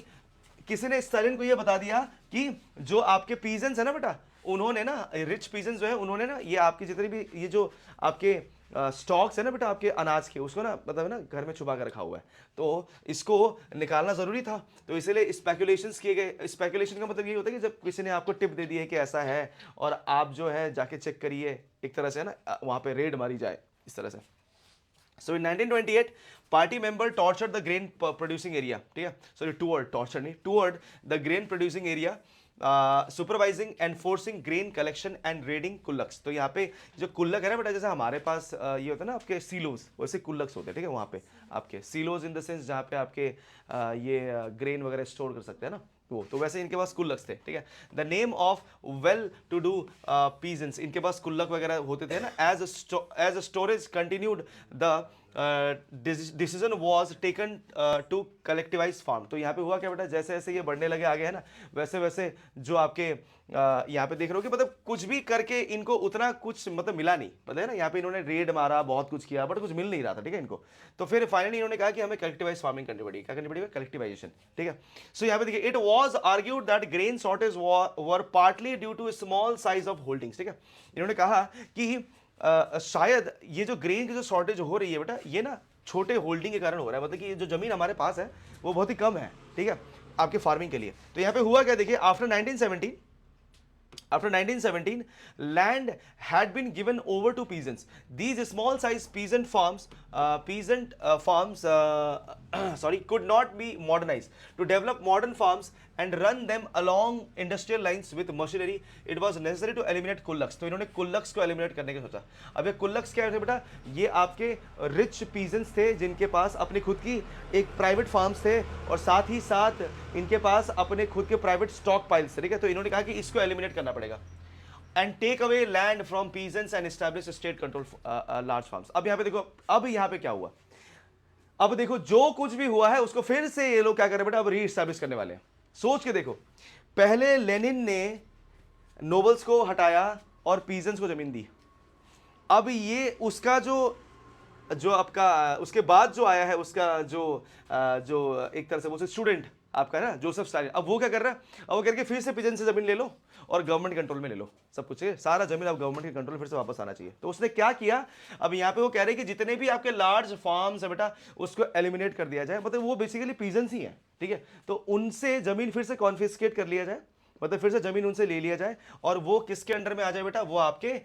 किसी ने स्टालिन को ये बता दिया कि जो आपके पीजेंट्स है ना बेटा, उन्होंने ना रिच पीजेंट्स जो है उन्होंने ना ये आपकी जितनी भी ये जो आपके स्टॉक्स है ना बेटा आपके अनाज के, उसको ना मतलब है ना घर में छुपा कर रखा हुआ है, तो इसको निकालना जरूरी था, तो इसीलिए स्पेकुलेशंस किए गए। स्पेकुलेशन का मतलब ये होता है कि जब किसी ने आपको टिप दे दी है कि ऐसा है और आप जो है जाके चेक करिए, एक तरह से ना वहां पे रेड मारी जाए इस तरह से। So in 1928, party member tortured the grain producing area. ठीक है, sorry, torture नहीं, toured the grain producing area, supervising, enforcing grain collection and raiding कुल्लक्स। तो यहाँ पे जो कुल्लक है ना बेटा, जैसे हमारे पास ये होता है ना आपके सीलोज, वैसे कुल्लक्स होते हैं, ठीक है, वहाँ पे आपके सीलोज इन द सेंस जहाँ पे आपके ये ग्रेन वगैरह स्टोर कर सकते हैं ना, तो वैसे इनके पास कुल्लक्स थे, ठीक है। The name of well to do peasants, इनके पास कुल्लक वगैरह होते थे ना, as storage continued the decision was taken to collectivize farm. तो यहाँ पे हुआ क्या बेटा, जैसे जैसे ये बढ़ने लगे आगे है ना, वैसे वैसे जो आपके यहाँ पे देख रहे हो कि मतलब कुछ भी करके इनको उतना कुछ मतलब मिला नहीं, पता है ना, यहाँ पे इन्होंने रेड मारा, बहुत कुछ किया, बट कुछ मिल नहीं रहा था, ठीक है इनको। तो फिर फाइनली इन्होंने कहा कि हमें कलेक्टिवाइज फार्मिंग करनी पड़ेगी। क्या करनी पड़ेगी? कलेक्टिवाइजेशन, ठीक है। सो यहाँ पे देखिए, it was argued that grain shortage were partly due to small size of holdings, ठीक है। इन्होंने कहा कि शायद ये जो ग्रेन की जो शॉर्टेज हो रही है बेटा, ये ना छोटे होल्डिंग के कारण हो रहा है, मतलब कि ये जो जमीन हमारे पास है वो बहुत ही कम है, ठीक है, आपके फार्मिंग के लिए। तो यहाँ पे हुआ क्या देखिए, After 1917, land had been given over to peasants. These small-sized peasant farms, could not be modernized. To develop modern farms and run them along industrial lines with machinery, it was necessary to eliminate कुल्लक्स। तो इन्होंने कुल्लक्स को eliminate करने का सोचा। अब ये कुल्लक्स क्या है बेटा, ये आपके रिच पीजेंट्स थे जिनके पास अपनी खुद की एक प्राइवेट फार्म्स थे और साथ ही साथ इनके पास अपने खुद के प्राइवेट स्टॉक पाइल्स थे, ठीक है। तो इन्होंने कहा कि इसको एलिमिनेट करना पड़ेगा and take away land from peasants and establish state control large farms. अब यहाँ पे देखो, अब यहाँ पे क्या हुआ, अब देखो जो कुछ भी हुआ है उसको फिर से ये लोग क्या कर रहे हैं बेटा, अब री एस्टैब्लिश करने वाले हैं। सोच के देखो, पहले लेनिन ने नोबल्स को हटाया और पीजेंट्स को जमीन दी, अब ये उसका जो आपका उसके बाद जो आया है उसका जो एक तरह से वो स्टूडेंट आपका है ना जोसेफ स्टालिन, अब वो क्या कर रहा है, अब वो करके फिर से पीजेंट से जमीन ले लो और गवर्नमेंट कंट्रोल में ले लो सब कुछ, सारा जमीन अब गवर्नमेंट के कंट्रोल फिर से वापस आना चाहिए। तो उसने क्या किया, अब यहाँ पे वो कह रहे हैं कि जितने भी आपके लार्ज फार्म्स है बेटा उसको एलिमिनेट कर दिया जाए, मतलब वो बेसिकली पीजेंट्स ही है, ठीक है। तो उनसे जमीन फिर से कॉन्फिस्केट कर लिया जाए, मतलब फिर से जमीन उनसे ले लिया जाए और वो किसके अंडर में आ जाए बेटा, वो आपके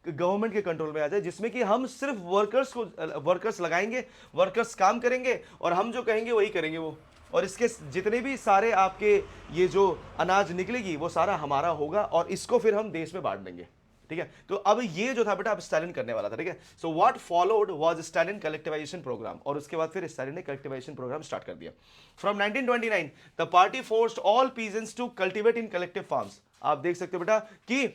गवर्नमेंट के कंट्रोल में आ जाए, जिसमें कि हम सिर्फ वर्कर्स लगाएंगे, वर्कर्स काम करेंगे और हम जो कहेंगे वही करेंगे वो, और इसके जितने भी सारे आपके ये जो अनाज निकलेगी वो सारा हमारा होगा और इसको फिर हम देश में बांट देंगे, ठीक है। तो अब ये जो था बेटा अब स्टालिन करने वाला था, ठीक है। So what followed was Stalin collectivisation programme, और उसके बाद फिर स्टालिन ने कलेक्टिवाइजेशन प्रोग्राम स्टार्ट कर दिया। From 1929 the party forced all peasants to cultivate in collective farms. आप देख सकते हो बेटा कि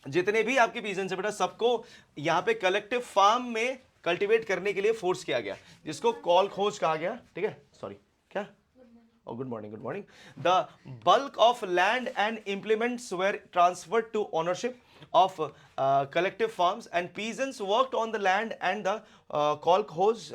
जितने भी आपके पीजेंट्स है बेटा सबको यहाँ पे कलेक्टिव फार्म में कल्टीवेट करने के लिए फोर्स किया गया, जिसको कॉल खोज कहा गया, ठीक है। सॉरी क्या, oh good morning, the bulk of land and implements were transferred to ownership of collective farms and peasants worked on the land and the kolkhoz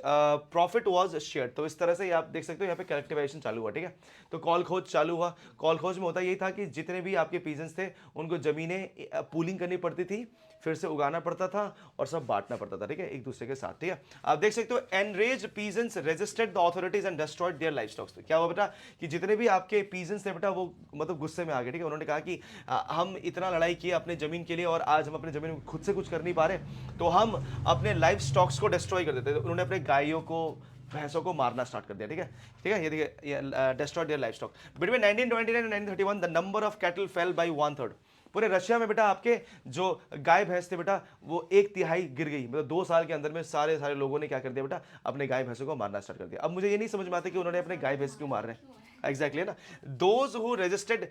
profit was shared। तो इस तरह से आप देख सकते हो यहाँ पे कलेक्टिवाइजेशन चालू हुआ, ठीक है। तो कॉलखोज चालू हुआ, कॉलखोज में होता यही था कि जितने भी आपके पीजेंट्स थे उनको जमीनें पूलिंग करनी पड़ती थी, फिर से उगाना पड़ता था और सब बांटना पड़ता था, ठीक है, एक दूसरे के साथ, ठीक है। आप देख सकते हो enraged peasants resisted the authorities and destroyed their livestocks. तो क्या हुआ बेटा कि जितने भी आपके पीजेंट्स थे बेटा वो मतलब गुस्से में आ गए, ठीक है। उन्होंने कहा कि हम इतना लड़ाई किए अपने जमीन के लिए और आज हम अपने जमीन में खुद से कुछ कर नहीं पा रहे, तो हम अपने लाइफ स्टॉक्स को डिस्ट्रॉय कर देते। तो उन्होंने अपने गायों को भैंसों को मारना स्टार्ट कर दिया, ठीक है, ठीक है। ये देखिए destroyed their livestock. Between 1929 and 1931 the number of cattle fell by 1/3। पूरे रशिया में बेटा आपके जो गाय भैंस थे बेटा वो 1/3 गिर गई, मतलब 2 साल के अंदर में सारे लोगों ने क्या कर दिया बेटा, अपने गाय भैंसों को मारना स्टार्ट कर दिया। अब मुझे ये नहीं समझ में आता कि उन्होंने अपने गाय भैंस क्यों मार रहे हैं, एग्जैक्टली है ना। दोज हु रेजिस्टेड,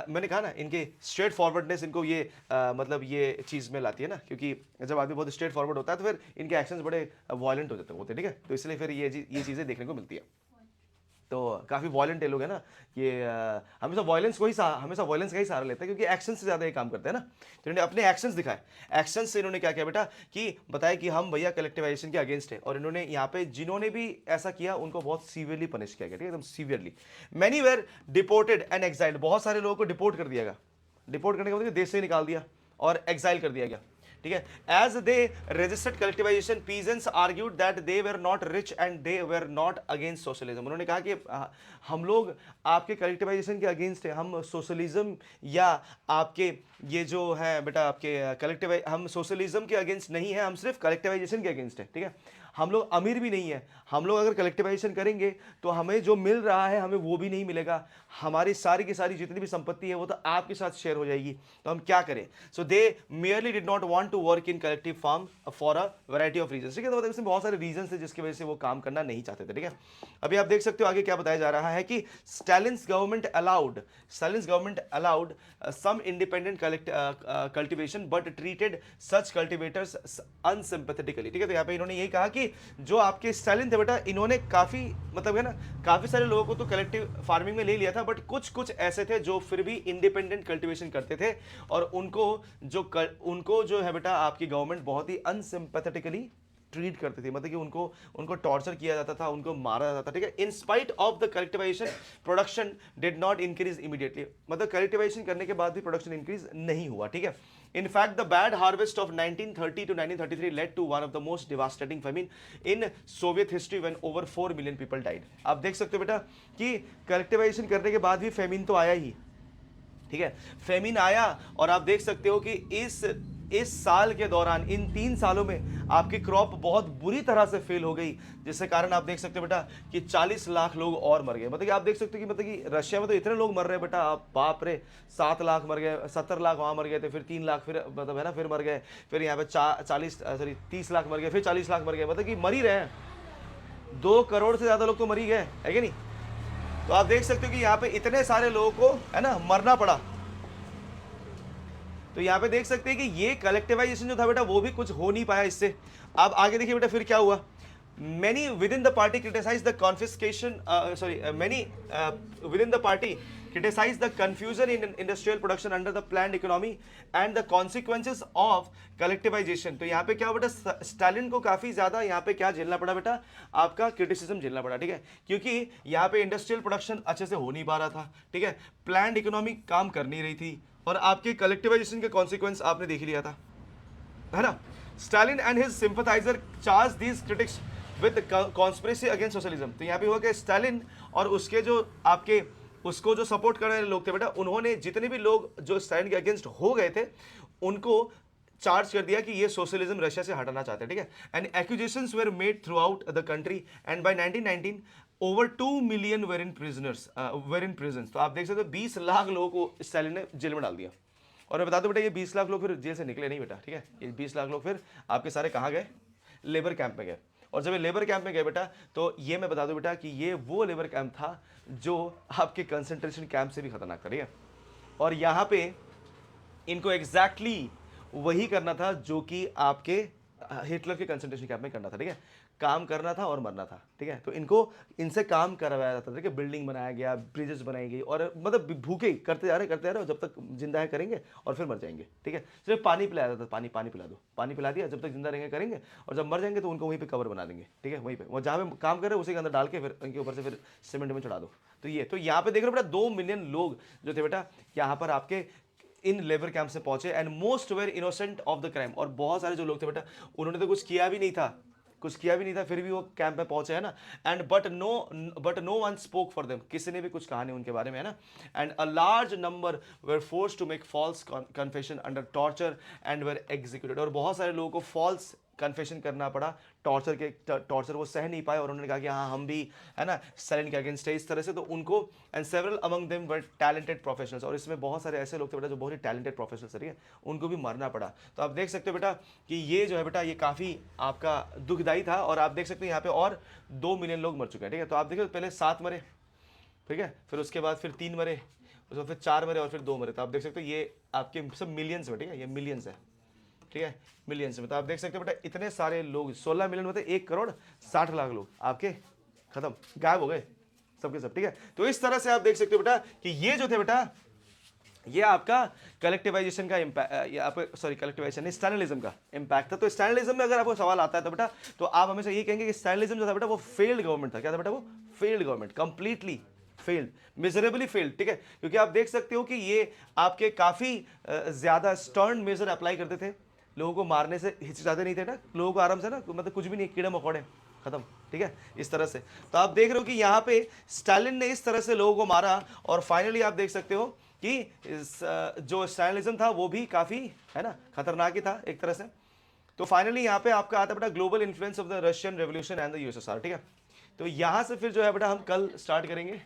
मैंने कहा ना इनके स्ट्रेट फॉरवर्डनेस इनको ये मतलब ये चीज़ में लाती है ना, क्योंकि जब आदमी बहुत स्ट्रेट फॉरवर्ड होता है तो फिर इनके एक्शंस बड़े वायलेंट हो जाते होते हैं, ठीक है। तो इसलिए फिर ये चीज़ें देखने को मिलती है। तो काफ़ी वॉयलेंट ये लोग है ना, ये हमेशा वॉयलेंस का ही सहारा लेते हैं क्योंकि एक्शन से ज़्यादा ये काम करते हैं ना। तो इन्होंने अपने एक्शंस दिखाए, एक्शंस से इन्होंने क्या किया बेटा कि बताया कि हम भैया कलेक्टिवाइजेशन के अगेंस्ट है, और इन्होंने यहाँ पे जिन्होंने भी ऐसा किया उनको बहुत सीवियरली पनिश किया गया, ठीक है, एकदम severely. Many were deported and exiled, बहुत सारे लोगों को डिपोर्ट कर दिया गया, डिपोर्ट करने के बाद देश से निकाल दिया और एक्साइल कर दिया गया। ठीक है। As they resisted collectivisation peasants argued that they were not rich and they were not against socialism. उन्होंने कहा कि हम लोग आपके कलेक्टिवाइजेशन के अगेंस्ट है, हम सोशलिज्म या आपके ये जो है बेटा आपके कलेक्टिव, हम सोशलिज्म के अगेंस्ट नहीं है, हम सिर्फ कलेक्टिवाइजेशन के अगेंस्ट है, ठीक है। हम लोग अमीर भी नहीं है, हम लोग अगर कलेक्टिवाइजेशन करेंगे तो हमें जो मिल रहा है हमें वो भी नहीं मिलेगा, हमारी सारी की सारी जितनी भी संपत्ति है वो तो आपके साथ शेयर हो जाएगी, तो हम क्या करें। So they merely did not want to work in collective farm for a variety of reason, ठीक है। तो मतलब इसमें बहुत सारे रीजन थे जिसकी वजह से वो काम करना नहीं चाहते थे, ठीक है। अभी आप देख सकते हो आगे क्या बताया जा रहा है कि Stalin's government allowed some independent cultivation but treated such cultivators unsympathetically, ठीक है। तो यहाँ पे इन्होंने यही कहा कि जो आपके स्टालिन थे बेटा, इन्होंने काफी मतलब है ना काफी सारे लोगों को तो कलेक्टिव फार्मिंग में ले लिया था, बट कुछ कुछ ऐसे थे जो फिर भी इंडिपेंडेंट कल्टीवेशन करते थे और उनको जो है बेटा आपकी गवर्नमेंट बहुत ही अनसिंपैथेटिकली ट्रीट करती थी, मतलब कि उनको टॉर्चर किया जाता था, उनको मारा जाता था, ठीक है। In spite of the collectivisation production did not increase immediately, मतलब कलेक्टिवाइजेशन करने के बाद भी प्रोडक्शन इंक्रीज नहीं हुआ, ठीक है। In fact, the bad harvest of 1930 to 1933 led to one of the most devastating famine in Soviet history when over 4 million people died. आप देख सकते हो बेटा कि कलेक्टिवाइजेशन करने के बाद भी फेमिन तो आया ही, ठीक है। फेमिन आया और आप देख सकते हो कि इस साल के दौरान, इन 3 सालों में आपकी क्रॉप बहुत बुरी तरह से फेल हो गई, जिसके कारण आप देख सकते हो बेटा कि 40 लाख लोग और मर गए। मतलब कि आप देख सकते हो कि मतलब कि रशिया में तो इतने लोग मर रहे हैं बेटा, आप बाप रे, 7 लाख मर गए, 70 लाख वहाँ मर गए थे, फिर 3 लाख फिर मतलब है ना फिर मर गए, फिर यहाँ पे 30 लाख मर गए, फिर 40 लाख मर गए, मतलब कि मर ही रहे हैं। 2 करोड़ से ज़्यादा लोग तो मर ही गए, है कि नहीं। तो आप देख सकते हो कि यहाँ पे इतने सारे लोगों को है ना मरना पड़ा। तो यहाँ पे देख सकते हैं कि ये कलेक्टिवाइजेशन जो था बेटा वो भी कुछ हो नहीं पाया इससे। अब आगे देखिए बेटा फिर क्या हुआ। Many within the party criticized the confiscation, many within the party criticized the confusion in industrial production under the planned economy and the consequences of collectivization। तो यहाँ पे क्या बेटा स्टालिन को काफी ज्यादा यहाँ पे क्या झेलना पड़ा बेटा, आपका क्रिटिसिज्म झेलना पड़ा, ठीक है। क्योंकि यहाँ पे इंडस्ट्रियल प्रोडक्शन अच्छे से हो नहीं पा रहा था, ठीक है, प्लान्ड इकोनॉमी काम कर नहीं रही थी और आपके कलेक्टिवाइजेशन के कॉन्सिक्वेंस आपने देख लिया था, है ना। Stalin and his sympathiser charge these critics with conspiracy against socialism. तो यहाँ पे हुआ कि स्टालिन और उसके जो आपके उसको जो सपोर्ट कर रहे लोग थे बेटा, उन्होंने जितने भी लोग जो स्टालिन के अगेंस्ट हो गए थे उनको चार्ज कर दिया कि ये सोशलिज्म रशिया से हटाना चाहते हैं, ठीक है। And accusations were made throughout the country and by 1919 over 2 million were in prison. तो आप देख सकते हो 20 लाख लोगों को स्टालिन ने जेल में डाल दिया। और मैं बता दूं बेटा ये 20 लाख लोग फिर जेल से निकले नहीं बेटा, ठीक है। ये 20 लाख लोग फिर आपके सारे कहाँ गए, लेबर कैंप में गए। और जब ये लेबर कैंप में गए बेटा तो ये मैं बता दूं बेटा कि ये वो लेबर कैंप था जो आपके कंसंट्रेशन कैंप से भी खतरनाक था, ठीक है। और यहाँ पे इनको एग्जैक्टली वही करना था जो कि आपके हिटलर के कंसंट्रेशन कैंप में करना था, ठीक है। काम करना था और मरना था, ठीक है। तो इनसे काम करवाया जाता था, ठीक है। बिल्डिंग बनाया गया, ब्रिजेस बनाई गई और मतलब भूखे करते जा रहे हो जब तक जिंदा है करेंगे और फिर मर जाएंगे, ठीक है। सिर्फ पानी पिलाया जाता था, पानी पिला दो, पानी पिला दिया, जब तक जिंदा रहेंगे करेंगे और जब मर जाएंगे तो उनको वहीं पे कवर बना देंगे, ठीक है। वहीं पे वो जहाँ पे काम कर रहे हैं उसी के अंदर डाल के फिर उनके ऊपर से फिर सीमेंट में चढ़ा दो। तो यहाँ पे देख रहे हो बेटा 2 मिलियन लोग जो थे बेटा यहाँ पर आपके इन लेबर कैंप से पहुंचे and most were innocent of the crime. और बहुत सारे जो लोग थे बेटा उन्होंने तो कुछ किया भी नहीं था, फिर भी वो कैंप में पहुंचे, है ना। And but no one spoke for them, किसी ने भी कुछ कहा नहीं उनके बारे में, है ना। And a large number were force to make false confession under torture and were executed. और बहुत सारे लोगों को फॉल्स कन्फेशन करना पड़ा, टॉर्चर वो सह नहीं पाए और उन्होंने कहा कि हाँ हम भी है ना स्टालिन के अगेंस्ट है, इस तरह से। तो उनको and several among them were talented professionals, और इसमें बहुत सारे ऐसे लोग थे बेटा जो बहुत ही टैलेंटेड प्रोफेशनल्स, ठीक है, उनको भी मरना पड़ा। तो आप देख सकते हो बेटा कि ये जो है बेटा ये काफ़ी आपका दुखदायी था। और आप देख सकते हो यहाँ पे और 2 मिलियन लोग मर चुके हैं, ठीक है। तो आप देखो पहले 7 मरे, ठीक है, फिर उसके बाद फिर 3 मरे, उसके फिर 4 मरे और फिर 2 मरे। तो आप देख सकते हो ये आपके सब मिलियंस में, ठीक है, ये मिलियंस है, ठीक है, मिलियंस में। तो आप देख सकते हो बेटा इतने सारे लोग, 16 मिलियन में 1 करोड़ 60 लाख लोग आपके खत्म, गायब हो गए सबके सब, ठीक है। तो इस तरह से आप देख सकते हो बेटा कि ये जो थे बेटा ये आपका कलेक्टिवाइजेशन का इम्पैक्ट, कलेक्टिवाइजेशन नहीं, स्टालिनिज्म का इम्पैक्ट था। तो स्टालिनिज्म में अगर आपको सवाल आता है तो बेटा तो आप हमेशा ये कहेंगे कि स्टालिनिज्म जो था बेटा वो फेल्ड गवर्नमेंट था। क्या था बेटा, वो failed government, completely failed, miserably failed, ठीक है। क्योंकि आप देख सकते हो कि ये आपके काफी ज्यादा स्टर्न मेजर अप्लाई करते थे, लोगों को मारने से हिचकिचाते नहीं थे ना, लोगों को आराम से ना, मतलब कुछ भी नहीं, कीड़े मकोड़े खत्म, ठीक है, इस तरह से। तो आप देख रहे हो कि यहाँ पे स्टालिन ने इस तरह से लोगों को मारा, और फाइनली आप देख सकते हो कि जो स्टालिनिज्म था वो भी काफी, है ना, खतरनाक ही था एक तरह से। तो फाइनली यहाँ पे आपका आता है बेटा global influence of the Russian revolution and the USSR, ठीक है। तो यहाँ से फिर जो है बेटा हम कल स्टार्ट करेंगे